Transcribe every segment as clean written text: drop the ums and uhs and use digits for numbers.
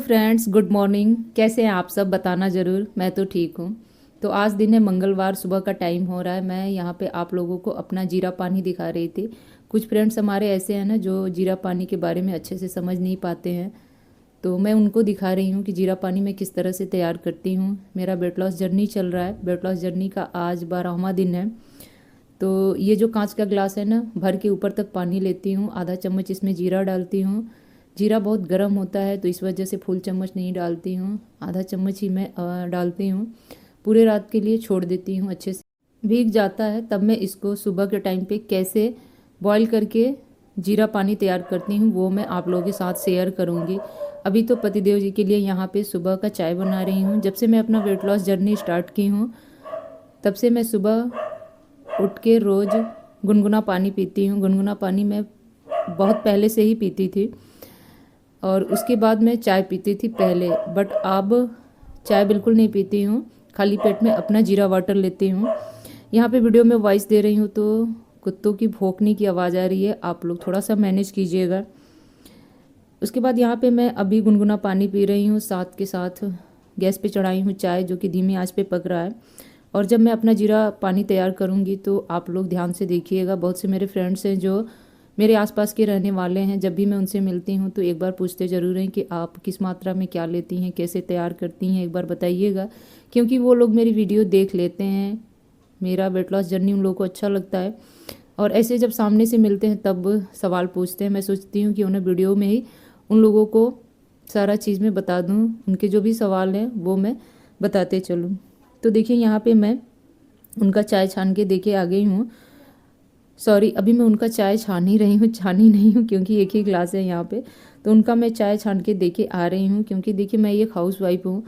Friends, good morning. कैसे हैं आप सब? बताना ज़रूर। मैं तो ठीक हूँ। तो आज दिन है मंगलवार, सुबह का टाइम हो रहा है। मैं यहाँ पे आप लोगों को अपना जीरा पानी दिखा रही थी। कुछ फ्रेंड्स हमारे ऐसे हैं ना जो जीरा पानी के बारे में अच्छे से समझ नहीं पाते हैं, तो मैं उनको दिखा रही हूँ कि जीरा पानी मैं किस तरह से तैयार करती हूँ। मेरा वेट लॉस जर्नी चल रहा है। वेट लॉस जर्नी का आज 12वां दिन है। तो ये जो कांच का ग्लास है ना, भर के ऊपर तक पानी लेती हूँ, आधा चम्मच इसमें जीरा डालती हूँ। जीरा बहुत गर्म होता है तो इस वजह से फुल चम्मच नहीं डालती हूँ, आधा चम्मच ही मैं डालती हूँ। पूरे रात के लिए छोड़ देती हूँ, अच्छे से भीग जाता है। तब मैं इसको सुबह के टाइम पे कैसे बॉईल करके जीरा पानी तैयार करती हूँ वो मैं आप लोगों के साथ शेयर करूँगी। अभी तो पतिदेव जी के लिए यहाँ पे सुबह का चाय बना रही हूँ। जब से मैं अपना वेट लॉस जर्नी स्टार्ट की हूँ तब से मैं सुबह उठ के रोज़ गुनगुना पानी पीती हूँ। गुनगुना पानी मैं बहुत पहले से ही पीती थी और उसके बाद मैं चाय पीती थी पहले, बट अब चाय बिल्कुल नहीं पीती हूँ। खाली पेट में अपना जीरा वाटर लेती हूँ। यहाँ पे वीडियो में वॉइस दे रही हूँ तो कुत्तों की भौंकने की आवाज़ आ रही है, आप लोग थोड़ा सा मैनेज कीजिएगा। उसके बाद यहाँ पे मैं अभी गुनगुना पानी पी रही हूँ, साथ के साथ गैस पे चढ़ाई हूँ चाय जो कि धीमी आंच पे पक रहा है। और जब मैं अपना जीरा पानी तैयार करूँगी तो आप लोग ध्यान से देखिएगा। बहुत से मेरे फ्रेंड्स हैं जो मेरे आसपास के रहने वाले हैं, जब भी मैं उनसे मिलती हूँ तो एक बार पूछते ज़रूर हैं कि आप किस मात्रा में क्या लेती हैं, कैसे तैयार करती हैं, एक बार बताइएगा। क्योंकि वो लोग मेरी वीडियो देख लेते हैं, मेरा वेट लॉस जर्नी उन लोगों को अच्छा लगता है और ऐसे जब सामने से मिलते हैं तब सवाल पूछते हैं। मैं सोचती हूँ कि उन्हें वीडियो में ही उन लोगों को सारा चीज़ मैं बता दूँ, उनके जो भी सवाल हैं वो मैं बताते चलूँ। तो देखिए यहाँ पे मैं उनका चाय छान के देके आ गई हूँ। सॉरी, अभी मैं उनका चाय छान ही रही हूँ, छानी नहीं हूँ क्योंकि एक ही ग्लास है यहाँ पे। तो उनका मैं चाय छान के देके आ रही हूँ क्योंकि देखिए मैं एक हाउस वाइफ हूँ,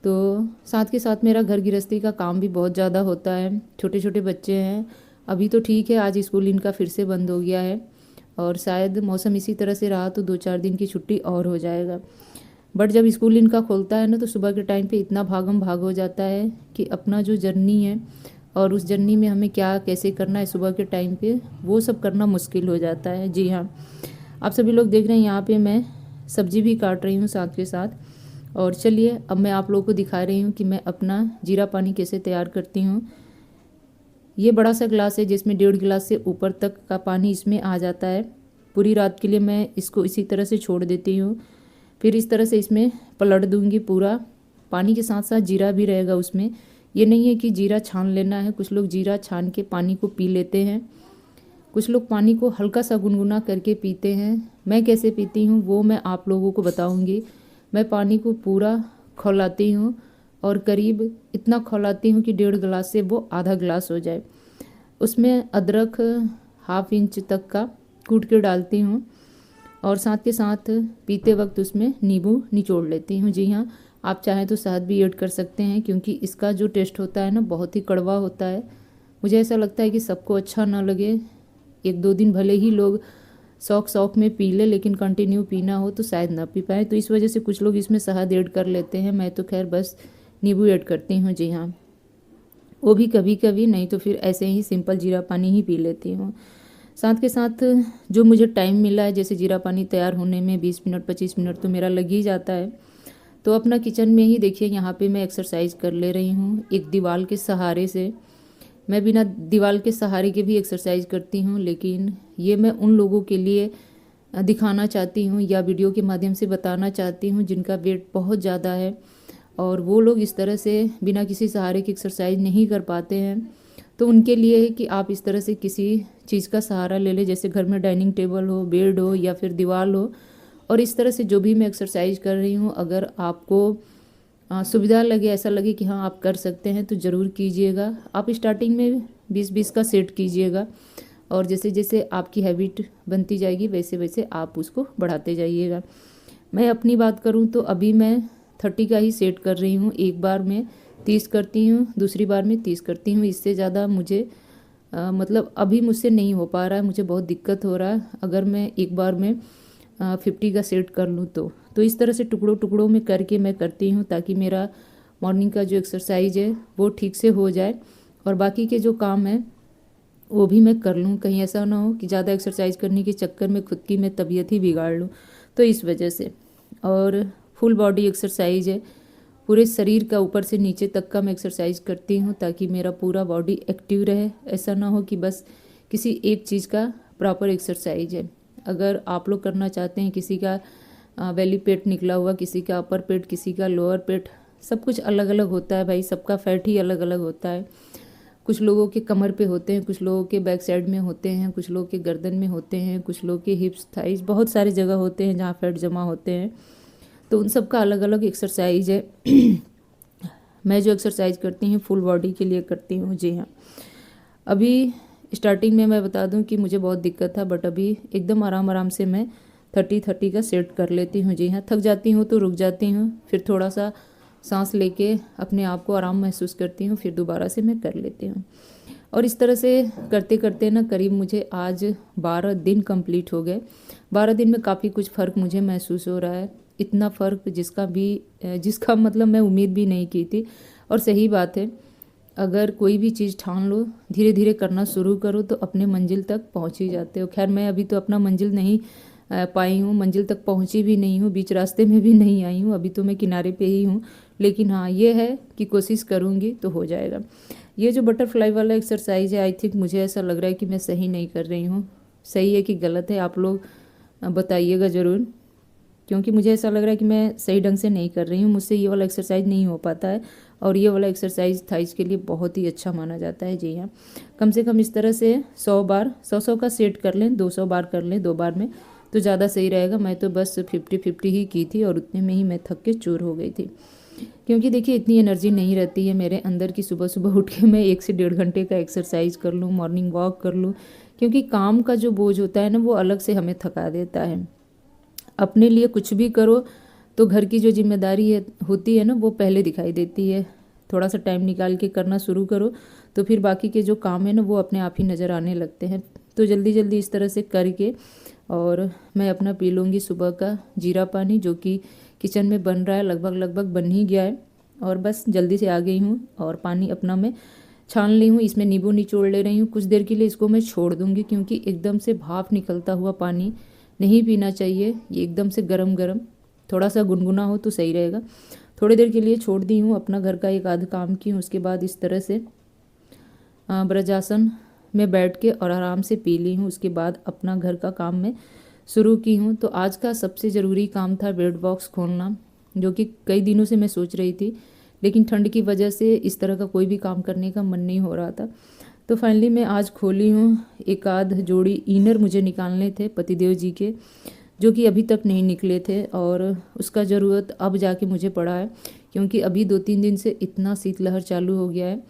तो साथ के साथ मेरा घर गृहस्थी का काम भी बहुत ज़्यादा होता है। छोटे छोटे बच्चे हैं। अभी तो ठीक है, आज स्कूल इनका फिर से बंद हो गया है और शायद मौसम इसी तरह से रहा तो 2-4 दिन की छुट्टी और हो जाएगा। बट जब स्कूल इनका खोलता है ना तो सुबह के टाइम पे इतना भागम भाग हो जाता है कि अपना जो जर्नी है और उस जर्नी में हमें क्या कैसे करना है सुबह के टाइम पे वो सब करना मुश्किल हो जाता है। जी हाँ, आप सभी लोग देख रहे हैं यहाँ पे मैं सब्जी भी काट रही हूँ साथ के साथ। और चलिए अब मैं आप लोगों को दिखा रही हूँ कि मैं अपना जीरा पानी कैसे तैयार करती हूँ। ये बड़ा सा ग्लास है जिसमें 1.5 गिलास से ऊपर तक का पानी इसमें आ जाता है। पूरी रात के लिए मैं इसको इसी तरह से छोड़ देती हूँ। फिर इस तरह से इसमें पलट दूंगी पूरा। पानी के साथ साथ जीरा भी रहेगा उसमें। ये नहीं है कि जीरा छान लेना है, कुछ लोग जीरा छान के पानी को पी लेते हैं, कुछ लोग पानी को हल्का सा गुनगुना करके पीते हैं। मैं कैसे पीती हूँ वो मैं आप लोगों को बताऊँगी। मैं पानी को पूरा खौलाती हूँ और करीब इतना खौलाती हूँ कि 1.5 गिलास से वो आधा गिलास हो जाए। उसमें अदरक 1/2 इंच तक का कूट के डालती हूँ और साथ के साथ पीते वक्त उसमें नींबू निचोड़ लेती हूँ। जी हाँ, आप चाहें तो शहद भी ऐड कर सकते हैं क्योंकि इसका जो टेस्ट होता है ना बहुत ही कड़वा होता है। मुझे ऐसा लगता है कि सबको अच्छा ना लगे, 1-2 दिन भले ही लोग शौक शौक में पी ले लेकिन कंटिन्यू पीना हो तो शायद ना पी पाए, तो इस वजह से कुछ लोग इसमें शहद ऐड कर लेते हैं। मैं तो खैर बस नींबू ऐड करती हूँ। जी हाँ, वो भी कभी कभी, नहीं तो फिर ऐसे ही सिंपल जीरा पानी ही पी लेती हूँ। साथ के साथ जो मुझे टाइम मिला है, जैसे जीरा पानी तैयार होने में 20 मिनट 25 मिनट तो मेरा लग ही जाता है, तो अपना किचन में ही देखिए यहाँ पे मैं एक्सरसाइज कर ले रही हूँ एक दीवार के सहारे से। मैं बिना दीवार के सहारे के भी एक्सरसाइज करती हूँ, लेकिन ये मैं उन लोगों के लिए दिखाना चाहती हूँ या वीडियो के माध्यम से बताना चाहती हूँ जिनका वेट बहुत ज़्यादा है और वो लोग इस तरह से बिना किसी सहारे की एक्सरसाइज नहीं कर पाते हैं। तो उनके लिए है कि आप इस तरह से किसी चीज़ का सहारा ले लें, जैसे घर में डाइनिंग टेबल हो, बेड हो या फिर दीवार हो, और इस तरह से जो भी मैं एक्सरसाइज कर रही हूँ अगर आपको सुविधा लगे, ऐसा लगे कि हाँ आप कर सकते हैं तो ज़रूर कीजिएगा। आप स्टार्टिंग में 20-20 का सेट कीजिएगा और जैसे जैसे आपकी हैबिट बनती जाएगी वैसे वैसे आप उसको बढ़ाते जाइएगा। मैं अपनी बात करूँ तो अभी मैं 30 का ही सेट कर रही हूँ। एक बार में 30 करती हूँ, दूसरी बार में 30 करती हूँ। इससे ज़्यादा मुझे मतलब अभी मुझसे नहीं हो पा रहा है, मुझे बहुत दिक्कत हो रहा है अगर मैं एक बार में 50 का सेट कर लूँ तो इस तरह से टुकड़ों टुकड़ों में करके मैं करती हूँ ताकि मेरा मॉर्निंग का जो एक्सरसाइज है वो ठीक से हो जाए और बाकी के जो काम है वो भी मैं कर लूँ। कहीं ऐसा ना हो कि ज़्यादा एक्सरसाइज करने के चक्कर में खुद की मैं तबीयत ही बिगाड़ लूँ, तो इस वजह से। और फुल बॉडी एक्सरसाइज है, पूरे शरीर का ऊपर से नीचे तक का मैं एक्सरसाइज करती हूँ ताकि मेरा पूरा बॉडी एक्टिव रहे। ऐसा ना हो कि बस किसी एक चीज़ का प्रॉपर एक्सरसाइज है। अगर आप लोग करना चाहते हैं, किसी का बेली पेट निकला हुआ, किसी का अपर पेट, किसी का लोअर पेट, सब कुछ अलग अलग होता है भाई, सबका फैट ही अलग अलग होता है। कुछ लोगों के कमर पे होते हैं, कुछ लोगों के बैक साइड में होते हैं, कुछ लोगों के गर्दन में होते हैं, कुछ लोगों के हिप्स, थाइस, बहुत सारी जगह होते हैं जहाँ फैट जमा होते हैं। तो उन सब का अलग अलग एक्सरसाइज है। मैं जो एक्सरसाइज करती हूँ फुल बॉडी के लिए करती हूँ। जी हाँ, अभी स्टार्टिंग में मैं बता दूं कि मुझे बहुत दिक्कत था, बट अभी एकदम आराम आराम से मैं 30-30 का सेट कर लेती हूँ। जी हाँ, थक जाती हूँ तो रुक जाती हूँ, फिर थोड़ा सा सांस लेके अपने आप को आराम महसूस करती हूँ, फिर दोबारा से मैं कर लेती हूँ। और इस तरह से करते करते ना करीब मुझे आज 12 दिन कंप्लीट हो गए। 12 दिन में काफ़ी कुछ फ़र्क मुझे महसूस हो रहा है, इतना फ़र्क जिसका मतलब मैं उम्मीद भी नहीं की थी। और सही बात है, अगर कोई भी चीज़ ठान लो, धीरे धीरे करना शुरू करो तो अपने मंजिल तक पहुंच ही जाते हो। खैर मैं अभी तो अपना मंजिल नहीं पाई हूँ, मंजिल तक पहुंची भी नहीं हूँ, बीच रास्ते में भी नहीं आई हूँ, अभी तो मैं किनारे पे ही हूँ। लेकिन हाँ, ये है कि कोशिश करूँगी तो हो जाएगा। ये जो बटरफ्लाई वाला एक्सरसाइज है, आई थिंक मुझे ऐसा लग रहा है कि मैं सही नहीं कर रही हूँ। सही है कि गलत है, आप लोग बताइएगा ज़रूर, क्योंकि मुझे ऐसा लग रहा है कि मैं सही ढंग से नहीं कर रही हूँ। मुझसे ये वाला एक्सरसाइज नहीं हो पाता है, और ये वाला एक्सरसाइज थाइस के लिए बहुत ही अच्छा माना जाता है। जी हाँ, कम से कम इस तरह से 100 बार 100 का सेट कर लें, 200 बार कर लें 2 बार में, तो ज़्यादा सही रहेगा। मैं तो बस 50-50 ही की थी और उतने में ही मैं थक के चूर हो गई थी। क्योंकि देखिए इतनी एनर्जी नहीं रहती है मेरे अंदर की सुबह सुबह उठ के मैं 1 से 1.5 घंटे का एक्सरसाइज कर लूँ, मॉर्निंग वॉक कर लूँ, क्योंकि काम का जो बोझ होता है ना वो अलग से हमें थका देता है। अपने लिए कुछ भी करो तो घर की जो जिम्मेदारी होती है ना वो पहले दिखाई देती है। थोड़ा सा टाइम निकाल के करना शुरू करो तो फिर बाकी के जो काम है ना वो अपने आप ही नज़र आने लगते हैं। तो जल्दी जल्दी इस तरह से करके और मैं अपना पी लूँगी सुबह का जीरा पानी, जो कि किचन में बन रहा है, लगभग बन ही गया है। और बस जल्दी से आ गई हूँ और पानी अपना मैं छान ली हूँ, इसमें नींबू निचोड़ ले रही हूँ। कुछ देर के लिए इसको मैं छोड़ दूँगी, क्योंकि एकदम से भाप निकलता हुआ पानी नहीं पीना चाहिए। ये एकदम से गरम गरम, थोड़ा सा गुनगुना हो तो सही रहेगा। थोड़ी देर के लिए छोड़ दी हूँ, अपना घर का एक आध काम की हूँ, उसके बाद इस तरह से ब्रजासन में बैठ के और आराम से पी ली हूँ। उसके बाद अपना घर का काम मैं शुरू की हूँ। तो आज का सबसे ज़रूरी काम था बेड बॉक्स खोलना, जो कि कई दिनों से मैं सोच रही थी, लेकिन ठंड की वजह से इस तरह का कोई भी काम करने का मन नहीं हो रहा था। तो फाइनली मैं आज खोली हूँ। एक आध जोड़ी इनर मुझे निकालने थे पतिदेव जी के, जो कि अभी तक नहीं निकले थे, और उसका ज़रूरत अब जाके मुझे पड़ा है, क्योंकि अभी 2-3 दिन से इतना शीतलहर चालू हो गया है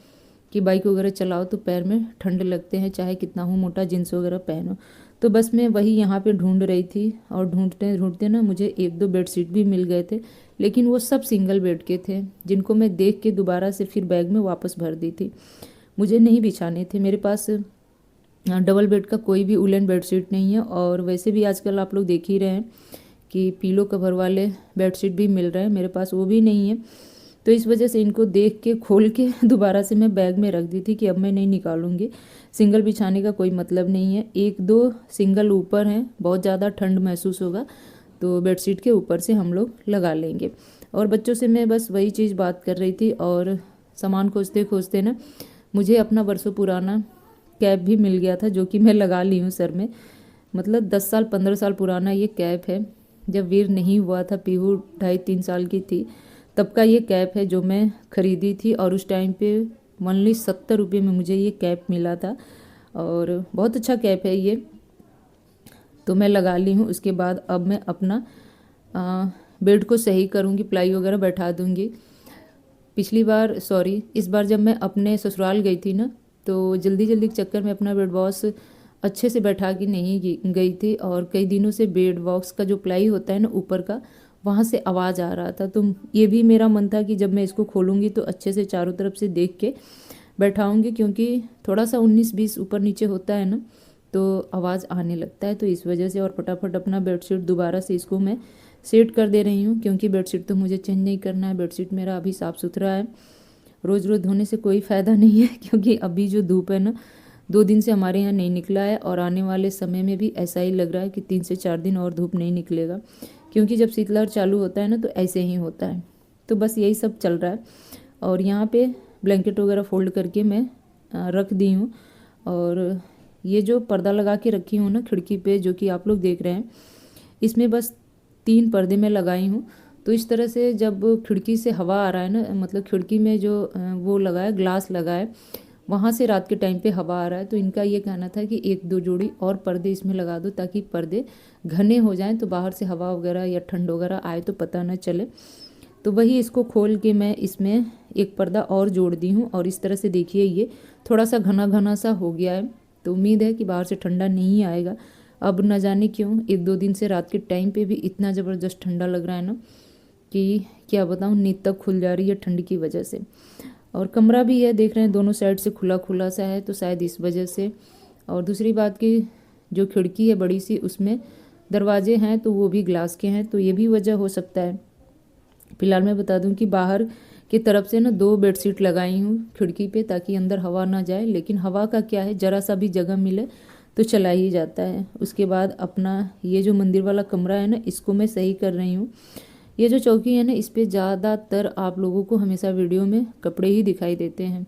कि बाइक वगैरह चलाओ तो पैर में ठंड लगते हैं, चाहे कितना हो मोटा जींस वगैरह पहनो। तो बस मैं वही यहाँ पे ढूंढ रही थी, और ढूंढते ढूंढते ना मुझे 1-2 बेडशीट भी मिल गए थे, लेकिन वो सब सिंगल बेड के थे, जिनको मैं देख के दोबारा से फिर बैग में वापस भर दी थी। मुझे नहीं बिछाने थे, मेरे पास डबल बेड का कोई भी उलन बेडशीट नहीं है। और वैसे भी आजकल आप लोग देख ही रहे हैं कि पीलो कवर वाले बेडशीट भी मिल रहे हैं, मेरे पास वो भी नहीं है। तो इस वजह से इनको देख के खोल के दोबारा से मैं बैग में रख दी थी कि अब मैं नहीं निकालूंगी। सिंगल बिछाने का कोई मतलब नहीं है, 1-2 सिंगल ऊपर हैं, बहुत ज़्यादा ठंड महसूस होगा तो बेडशीट के ऊपर से हम लोग लगा लेंगे। और बच्चों से मैं बस वही चीज़ बात कर रही थी, और सामान खोजते खोजते ना मुझे अपना बरसों पुराना कैप भी मिल गया था, जो कि मैं लगा ली हूँ सर में। मतलब 10 साल 15 साल पुराना ये कैप है। जब वीर नहीं हुआ था, पीहू 2.5-3 साल की थी, तब का ये कैप है जो मैं ख़रीदी थी, और उस टाइम पे ओनली 70 रुपये में मुझे ये कैप मिला था, और बहुत अच्छा कैप है ये। तो मैं लगा ली हूँ। उसके बाद अब मैं अपना बेड को सही करूँगी, प्लाई वगैरह बैठा दूँगी। इस बार जब मैं अपने ससुराल गई थी ना, तो जल्दी जल्दी के चक्कर में अपना बेड बॉक्स अच्छे से बैठा के नहीं गई थी, और कई दिनों से बेड बॉक्स का जो प्लाई होता है ना ऊपर का, वहाँ से आवाज़ आ रहा था। तो ये भी मेरा मन था कि जब मैं इसको खोलूँगी तो अच्छे से चारों तरफ से देख के बैठाऊँगी, क्योंकि थोड़ा सा 19-20 ऊपर नीचे होता है ना तो आवाज़ आने लगता है। तो इस वजह से, और फटाफट अपना बेडशीट दोबारा से इसको मैं सेट कर दे रही हूँ, क्योंकि बेडशीट तो मुझे चेंज नहीं करना है। बेडशीट मेरा अभी साफ़ सुथरा है, रोज़ रोज़ धोने से कोई फ़ायदा नहीं है, क्योंकि अभी जो धूप है ना 2 दिन से हमारे यहाँ नहीं निकला है, और आने वाले समय में भी ऐसा ही लग रहा है कि 3 से 4 दिन और धूप नहीं निकलेगा, क्योंकि जब शीतलहर चालू होता है ना तो ऐसे ही होता है। तो बस यही सब चल रहा है। और यहाँ पे ब्लैंकेट वगैरह फोल्ड करके मैं रख दी हूँ। और ये जो पर्दा लगा के रखी हूँ ना खिड़की पे, जो कि आप लोग देख रहे हैं, इसमें बस 3 पर्दे मैं लगाई हूँ। तो इस तरह से जब खिड़की से हवा आ रहा है ना, मतलब खिड़की में जो वो लगा है, ग्लास लगा है, वहाँ से रात के टाइम पे हवा आ रहा है। तो इनका ये कहना था कि 1-2 जोड़ी और पर्दे इसमें लगा दो, ताकि पर्दे घने हो जाएं तो बाहर से हवा वगैरह या ठंड वगैरह आए तो पता न चले। तो वही इसको खोल के मैं इसमें एक पर्दा और जोड़ दी हूँ। और इस तरह से देखिए ये थोड़ा सा घना घना सा हो गया है। तो उम्मीद है कि बाहर से ठंडा नहीं आएगा। अब न जाने क्यों 1-2 दिन से रात के टाइम पे भी इतना ज़बरदस्त ठंडा लग रहा है ना कि क्या बताऊँ, नींद तक खुल जा रही है ठंड की वजह से। और कमरा भी है, देख रहे हैं दोनों साइड से खुला खुला सा है, तो शायद इस वजह से। और दूसरी बात की जो खिड़की है बड़ी सी, उसमें दरवाजे हैं तो वो भी ग्लास के हैं, तो ये भी वजह हो सकता है। फिलहाल मैं बता दूं कि बाहर की तरफ से ना 2 बेडशीट लगाई हूँ खिड़की पे, ताकि अंदर हवा ना जाए। लेकिन हवा का क्या है, ज़रा सा भी जगह मिले तो चला ही जाता है। उसके बाद अपना ये जो मंदिर वाला कमरा है ना, इसको मैं सही कर रही हूँ। ये जो चौकी है ना, इस पर ज़्यादातर आप लोगों को हमेशा वीडियो में कपड़े ही दिखाई देते हैं।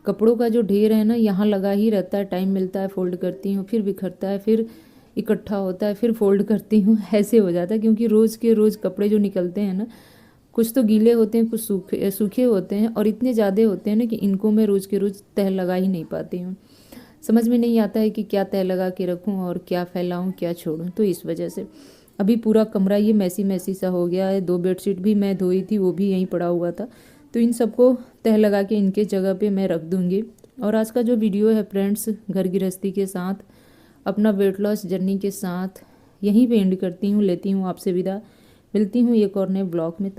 कपड़ों का जो ढेर है ना, यहाँ लगा ही रहता है। टाइम मिलता है फोल्ड करती हूँ, फिर बिखरता है, फिर इकट्ठा होता है, फिर फोल्ड करती हूँ, ऐसे हो जाता है। क्योंकि रोज़ के रोज़ कपड़े जो निकलते हैं ना, कुछ तो गीले होते हैं, कुछ सूखे सूखे होते हैं, और इतने ज़्यादा होते हैं ना कि इनको मैं रोज़ के रोज़ तह लगा ही नहीं पाती हूँ। समझ में नहीं आता है कि क्या तह लगा के रखूँ और क्या फैलाऊँ, क्या छोड़ूँ। तो इस वजह से अभी पूरा कमरा ये मैसी मैसी सा हो गया है। 2 बेडशीट भी मैं धोई थी, वो भी यहीं पड़ा हुआ था। तो इन सबको तह लगा के इनके जगह पे मैं रख दूँगी। और आज का जो वीडियो है फ्रेंड्स, घर गृहस्थी के साथ, अपना वेट लॉस जर्नी के साथ, यहीं पे एंड करती हूँ, लेती हूँ आपसे विदा। मिलती हूँ एक और नए ब्लॉग में। तब